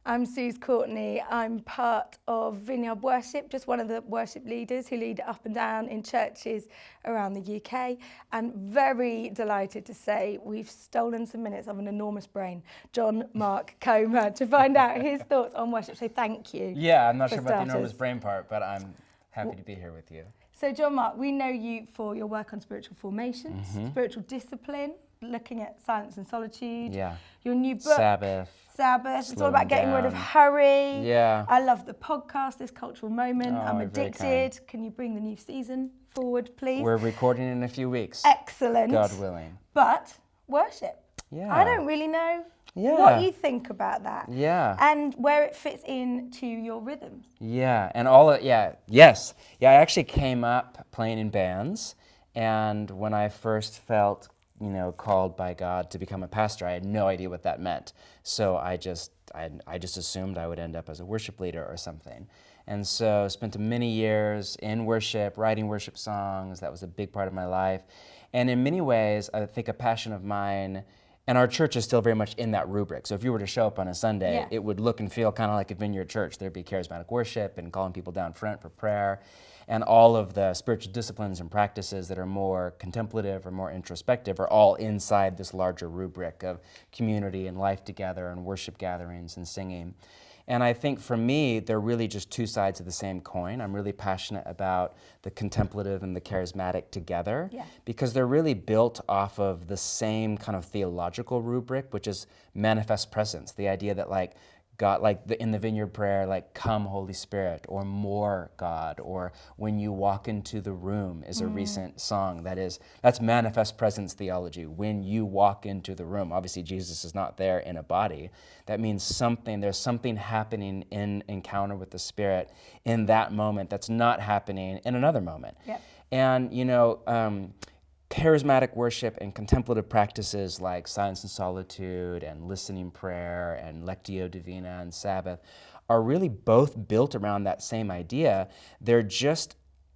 I'm Suze Courtney. I'm part of Vineyard Worship, just one of the worship leaders who lead up and down in churches around the UK. And very delighted to say we've stolen some minutes of an enormous brain, John Mark Comer, to find out his thoughts on worship. So thank you. Yeah, I'm not sure for about the starters. enormous brain part, but I'm happy to be here with you. So John Mark, we know you for your work on spiritual formations, Mm-hmm. spiritual discipline, looking at silence and solitude. Yeah. Your new book, Sabbath. It's all about getting rid of down. hurry. Yeah. I love the podcast, This Cultural Moment. Oh, I'm very addicted. kind. Can you bring the new season forward, please? We're recording in a few weeks. Excellent. God willing. But worship. Yeah. I don't really know Yeah. what you think about that. Yeah. And where it fits into your rhythms. Yeah, and yes. Yeah, I actually came up playing in bands, and when I first felt, called by God to become a pastor, I had no idea what that meant. So I just assumed I would end up as a worship leader or something. And so spent many years in worship, writing worship songs. That was a big part of my life. And in many ways, I think a passion of mine, and our church is still very much in that rubric. So if you were to show up on a Sunday, It would look and feel kind of like a Vineyard church. There'd be charismatic worship and calling people down front for prayer, and all of the spiritual disciplines and practices that are more contemplative or more introspective are all inside this larger rubric of community and life together and worship gatherings and singing. And I think for me, they're really just two sides of the same coin. I'm really passionate about the contemplative and the charismatic together because they're really built off of the same kind of theological rubric, which is manifest presence, the idea that God, in the Vineyard prayer, come Holy Spirit, or more God, or when you walk into the room is a recent song. That's manifest presence theology. When you walk into the room, obviously Jesus is not there in a body. That means there's something happening in encounter with the Spirit in that moment that's not happening in another moment. Yep. And, charismatic worship and contemplative practices like silence and solitude and listening prayer and lectio divina and Sabbath are really both built around that same idea.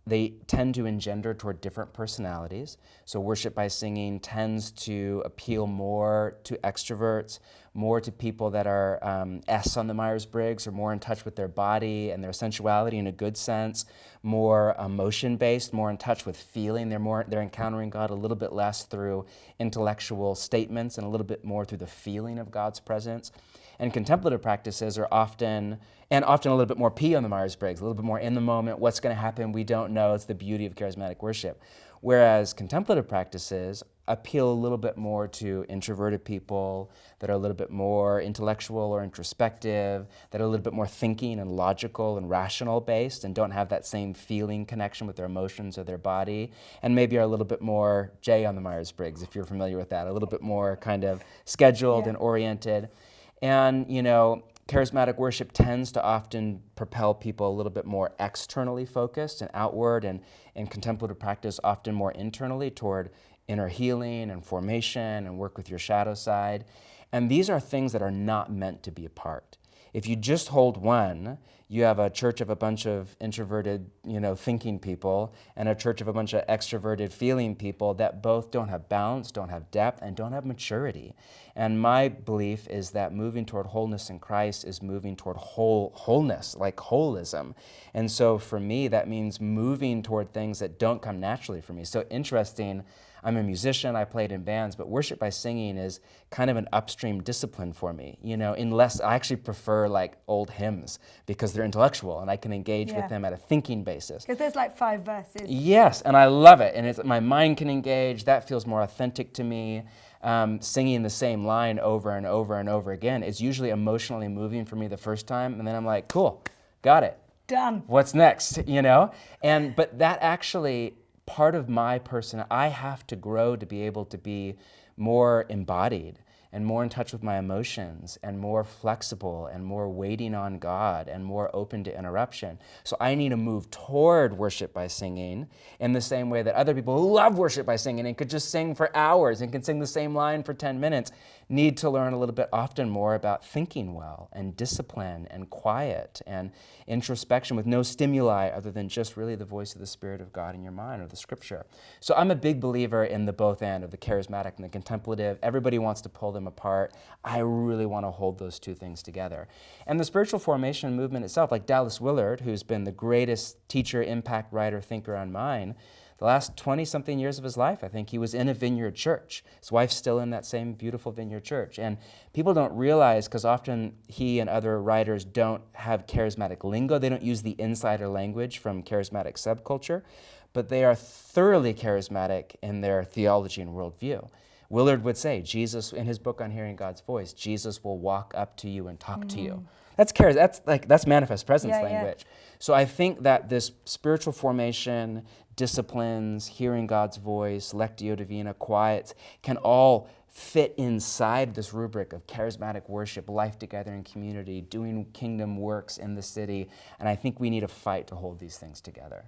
They tend to engender toward different personalities. So worship by singing tends to appeal more to extroverts, more to people that are S on the Myers-Briggs, or more in touch with their body and their sensuality in a good sense, more emotion-based, more in touch with feeling. They're encountering God a little bit less through intellectual statements and a little bit more through the feeling of God's presence. And contemplative practices are often a little bit more P on the Myers-Briggs, a little bit more in the moment. What's going to happen? We don't know. It's the beauty of charismatic worship. Whereas contemplative practices appeal a little bit more to introverted people that are a little bit more intellectual or introspective, that are a little bit more thinking and logical and rational based and don't have that same feeling connection with their emotions or their body, and maybe are a little bit more J on the Myers-Briggs, if you're familiar with that, a little bit more kind of scheduled and oriented. And, charismatic worship tends to often propel people a little bit more externally focused and outward, and contemplative practice often more internally toward inner healing and formation and work with your shadow side. And these are things that are not meant to be apart. If you just hold one, you have a church of a bunch of introverted, thinking people, and a church of a bunch of extroverted, feeling people that both don't have balance, don't have depth, and don't have maturity. And my belief is that moving toward wholeness in Christ is moving toward wholeness, like holism. And so for me, that means moving toward things that don't come naturally for me. So interesting. I'm a musician, I played in bands, but worship by singing is kind of an upstream discipline for me, unless I actually prefer old hymns because they're intellectual and I can engage with them at a thinking basis. Because there's 5 verses. Yes, and I love it, and my mind can engage. That feels more authentic to me. Singing the same line over and over and over again is usually emotionally moving for me the first time, and then I'm like, cool, got it. Done. What's next, But that actually, part of my person, I have to grow to be able to be more embodied and more in touch with my emotions and more flexible and more waiting on God and more open to interruption. So I need to move toward worship by singing in the same way that other people who love worship by singing and could just sing for hours and can sing the same line for 10 minutes need to learn a little bit often more about thinking well and discipline and quiet and introspection with no stimuli other than just really the voice of the Spirit of God in your mind or the Scripture. So I'm a big believer in the both end of the charismatic and the contemplative. Everybody wants to pull them them apart. I really want to hold those two things together. And the spiritual formation movement itself, like Dallas Willard, who's been the greatest teacher, impact writer, thinker on mine, the last 20-something years of his life, I think he was in a Vineyard church. His wife's still in that same beautiful Vineyard church. And people don't realize, because often he and other writers don't have charismatic lingo. They don't use the insider language from Charismatic Subculture, but they are thoroughly charismatic in their theology and worldview. Willard would say, Jesus, in his book on hearing God's voice, Jesus will walk up to you and talk to you. That's manifest presence language. So I think that this spiritual formation, disciplines, hearing God's voice, lectio divina, quiets, can all fit inside this rubric of charismatic worship, life together in community, doing kingdom works in the city. And I think we need a fight to hold these things together.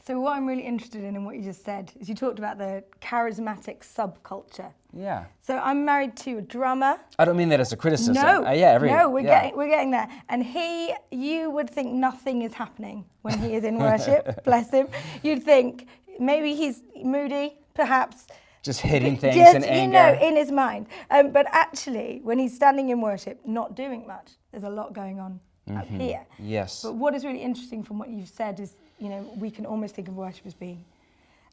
So what I'm really interested in what you just said is you talked about the charismatic subculture. Yeah. So I'm married to a drummer. I don't mean that as a criticism. No, we're yeah. getting there. And you would think nothing is happening when he is in worship. Bless him. You'd think maybe he's moody, perhaps. Just hitting things in anger. In his mind. But actually, when he's standing in worship, not doing much, there's a lot going on up here. Yes. But what is really interesting from what you've said is, we can almost think of worship as being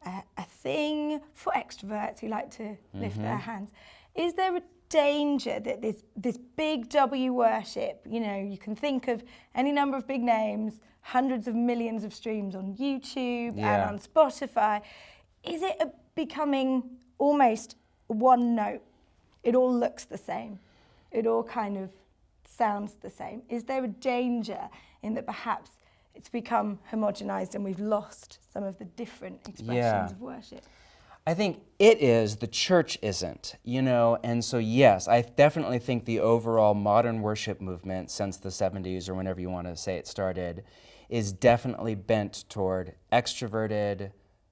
a thing for extroverts who like to lift their hands. Is there a danger that this big W worship, you can think of any number of big names, hundreds of millions of streams on YouTube and on Spotify. Is it becoming almost one note? It all looks the same. It all kind of sounds the same. Is there a danger in that perhaps it's become homogenized and we've lost some of the different expressions of worship? I think it is, the church isn't, and so yes, I definitely think the overall modern worship movement since the 70s, or whenever you want to say it started, is definitely bent toward extroverted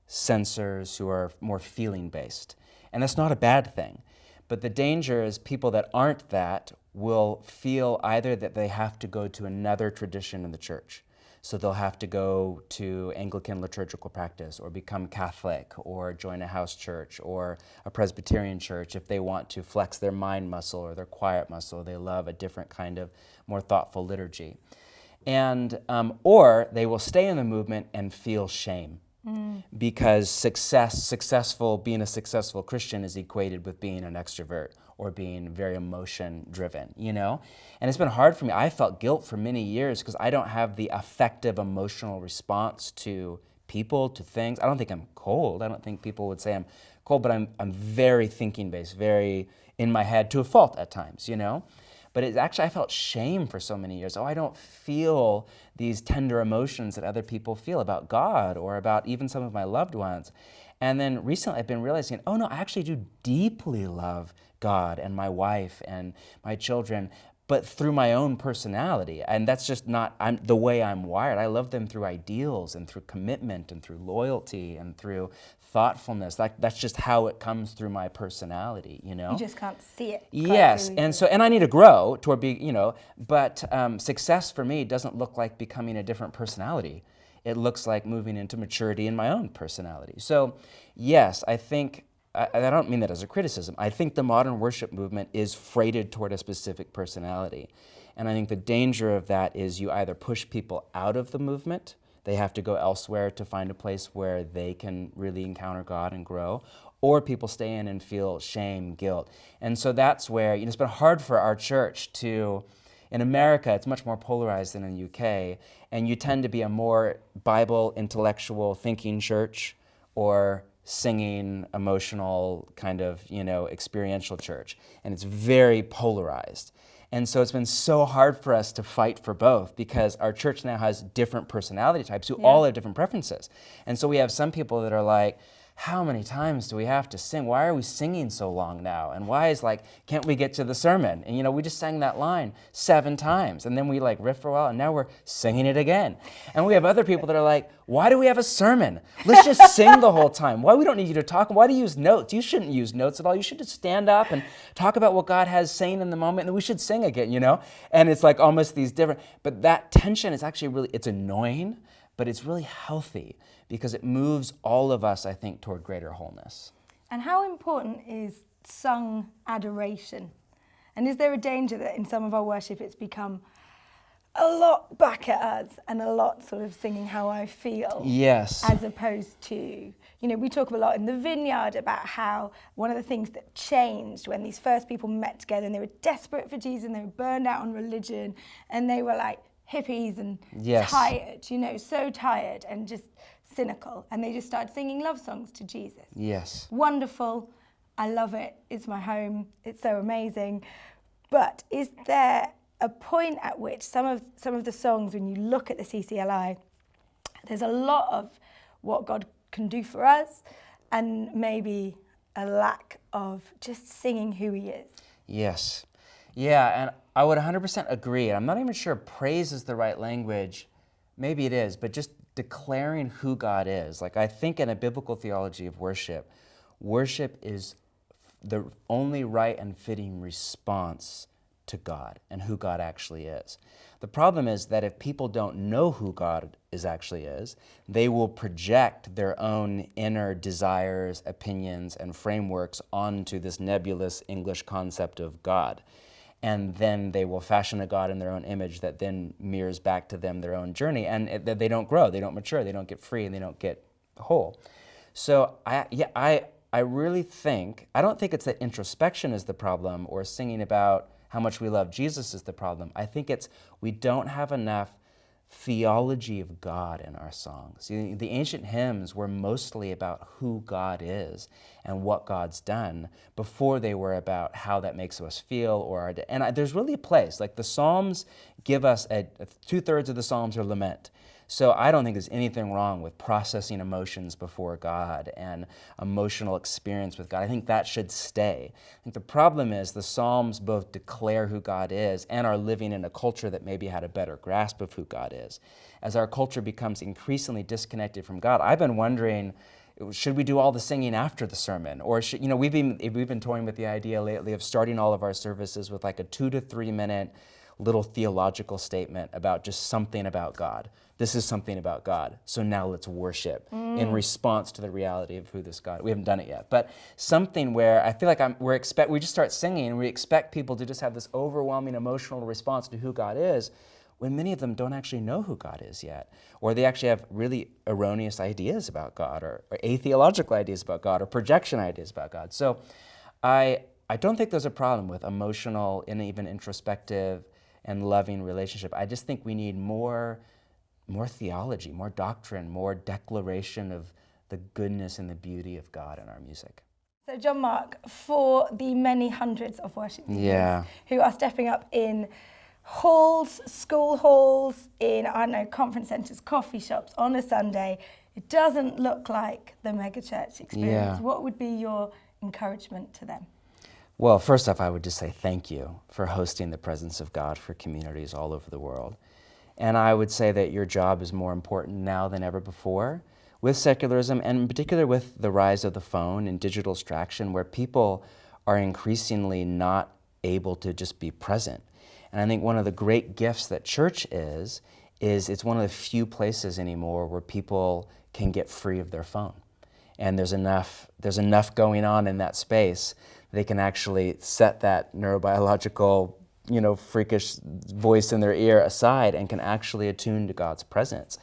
sensors who are more feeling-based. And that's not a bad thing. But the danger is people that aren't that will feel either that they have to go to another tradition in the church. So they'll have to go to Anglican liturgical practice or become Catholic or join a house church or a Presbyterian church if they want to flex their mind muscle or their quiet muscle. They love a different kind of more thoughtful liturgy. And or they will stay in the movement and feel shame. Because being a successful Christian is equated with being an extrovert or being very emotion-driven, And it's been hard for me. I felt guilt for many years because I don't have the effective emotional response to people, to things. I don't think I'm cold. I don't think people would say I'm cold, but I'm very thinking-based, very in my head to a fault at times, But it's actually, I felt shame for so many years. I don't feel these tender emotions that other people feel about God or about even some of my loved ones. And then recently I've been realizing, no, I actually do deeply love God and my wife and my children, but through my own personality. And that's just not the way I'm wired. I love them through ideals and through commitment and through loyalty and through thoughtfulness. That's just how it comes through my personality, You just can't see it. Yes, and I need to grow toward being, but success for me doesn't look like becoming a different personality. It looks like moving into maturity in my own personality. So, yes, I think, I don't mean that as a criticism, I think the modern worship movement is freighted toward a specific personality. And I think the danger of that is you either push people out of the movement, they have to go elsewhere to find a place where they can really encounter God and grow, or people stay in and feel shame, guilt. And so that's where, it's been hard for our church to, in America, it's much more polarized than in the UK, and you tend to be a more Bible, intellectual, thinking church, or singing, emotional, kind of, experiential church. And it's very polarized. And so it's been so hard for us to fight for both because our church now has different personality types who all have different preferences. And so we have some people that are like, how many times do we have to sing? Why are we singing so long now? And why is can't we get to the sermon? And we just sang that line 7 times and then we riff for a while and now we're singing it again. And we have other people that are like, why do we have a sermon? Let's just sing the whole time. Why we don't need you to talk? Why do you use notes? You shouldn't use notes at all. You should just stand up and talk about what God has saying in the moment and then we should sing again, And it's almost these different, but that tension is actually it's annoying, but it's really healthy because it moves all of us, I think, toward greater wholeness. And how important is sung adoration And is there a danger that in some of our worship it's become a lot back at us and a lot sort of singing how I feel? Yes. As opposed to, we talk a lot in the Vineyard about how one of the things that changed when these first people met together and they were desperate for Jesus and they were burned out on religion and they were like hippies and tired, so tired and just cynical. And they just started singing love songs to Jesus. Yes. Wonderful. I love it. It's my home. It's so amazing. But is there a point at which some of the songs, when you look at the CCLI, there's a lot of what God can do for us and maybe a lack of just singing who he is? Yes. Yeah, and I would 100% agree. I'm not even sure praise is the right language. Maybe it is, but just declaring who God is. Like, I think in a biblical theology of worship, worship is the only right and fitting response to God and who God actually is. The problem is that if people don't know who God actually is, they will project their own inner desires, opinions, and frameworks onto this nebulous English concept of God. And then they will fashion a God in their own image that then mirrors back to them their own journey. And they don't grow, they don't mature, they don't get free, and they don't get whole. So I really think, I don't think it's that introspection is the problem or singing about how much we love Jesus is the problem. I think it's we don't have enough theology of God in our songs. The ancient hymns were mostly about who God is and what God's done before they were about how that makes us feel. There's really a place, like the Psalms give us, 2/3 of the Psalms are lament. So I don't think there's anything wrong with processing emotions before God and emotional experience with God. I think that should stay. I think the problem is the Psalms both declare who God is and are living in a culture that maybe had a better grasp of who God is. As our culture becomes increasingly disconnected from God, I've been wondering, should we do all the singing after the sermon? Or we've been toying with the idea lately of starting all of our services with like a 2 to 3 minute little theological statement about just something about God. This is something about God, so now let's worship in response to the reality of who this God. We haven't done it yet, but something where I feel like we just start singing and we expect people to just have this overwhelming emotional response to who God is, when many of them don't actually know who God is yet, or they actually have really erroneous ideas about God, or atheological ideas about God, or projection ideas about God. So I don't think there's a problem with emotional and even introspective and loving relationship. I just think we need more theology, more doctrine, more declaration of the goodness and the beauty of God in our music. So John Mark, for the many hundreds of worship leaders who are stepping up in halls, school halls, in, conference centres, coffee shops on a Sunday, it doesn't look like the megachurch experience. What would be your encouragement to them? Well, first off, I would just say thank you for hosting the presence of God for communities all over the world. And I would say that your job is more important now than ever before with secularism, and in particular with the rise of the phone and digital distraction, where people are increasingly not able to just be present. And I think one of the great gifts that church is it's one of the few places anymore where people can get free of their phone. And there's enough going on in that space, they can actually set that neurobiological freakish voice in their ear aside and can actually attune to God's presence.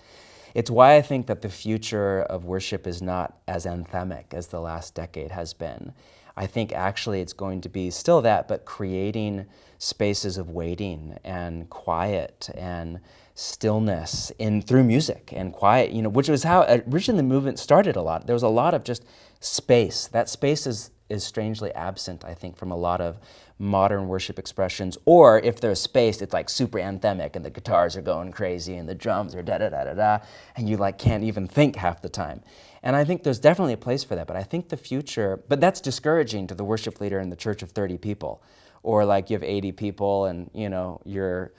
It's why I think that the future of worship is not as anthemic as the last decade has been. I think actually it's going to be still that, but creating spaces of waiting and quiet and stillness through music and quiet, which was how originally the movement started a lot. There was a lot of just space. That space is strangely absent, I think, from a lot of modern worship expressions. Or if there's space, it's like super anthemic and the guitars are going crazy and the drums are da-da-da-da-da, and you can't even think half the time. And I think there's definitely a place for that, but I think the future, but that's discouraging to the worship leader in the church of 30 people. Or you have 80 people and, your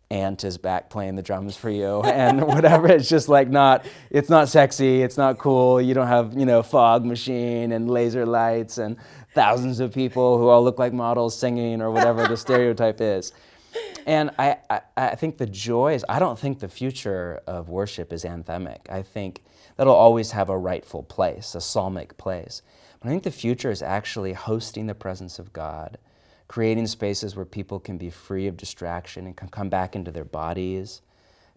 aunt is back playing the drums for you and whatever. It's just it's not sexy, it's not cool. You don't have, fog machine and laser lights and thousands of people who all look like models singing or whatever the stereotype is. And I think the joy is, I don't think the future of worship is anthemic. I think that'll always have a rightful place, a psalmic place. But I think the future is actually hosting the presence of God, creating spaces where people can be free of distraction and can come back into their bodies,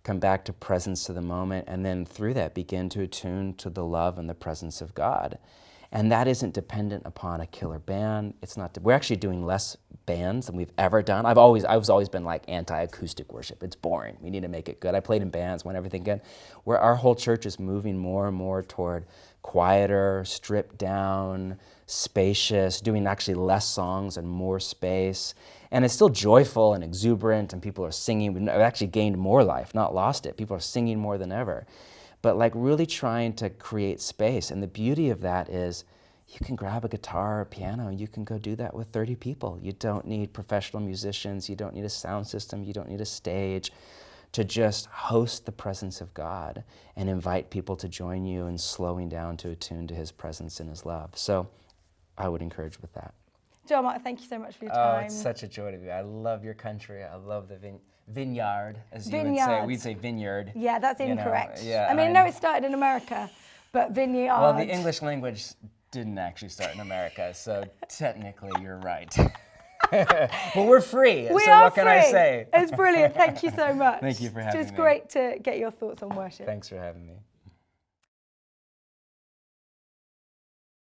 come back to presence to the moment, and then through that begin to attune to the love and the presence of God. And that isn't dependent upon a killer band. It's not. We're actually doing less bands than we've ever done. I've always been like anti-acoustic worship. It's boring. We need to make it good. I played in bands, want everything good. Where our whole church is moving more and more toward quieter, stripped down, spacious, doing actually less songs and more space. And it's still joyful and exuberant, and people are singing. We've actually gained more life, not lost it. People are singing more than ever. But like really trying to create space. And the beauty of that is you can grab a guitar or a piano and you can go do that with 30 people. You don't need professional musicians. You don't need a sound system. You don't need a stage to just host the presence of God and invite people to join you in slowing down to attune to his presence and his love. So I would encourage with that. John Mark, thank you so much for your Oh, time. it's such a joy to be. I love your country. I love the vineyard, as you would Vineyard. say. We'd say vineyard. Yeah, that's you know. incorrect. Yeah, I mean, no, it started in America, but vineyard. Well, the English language didn't actually start in America, so technically you're right. But we're free, We so are what can I free. say? It's brilliant. Thank you so much. Thank you for having It's just me. great to get your thoughts on worship. Thanks for having me.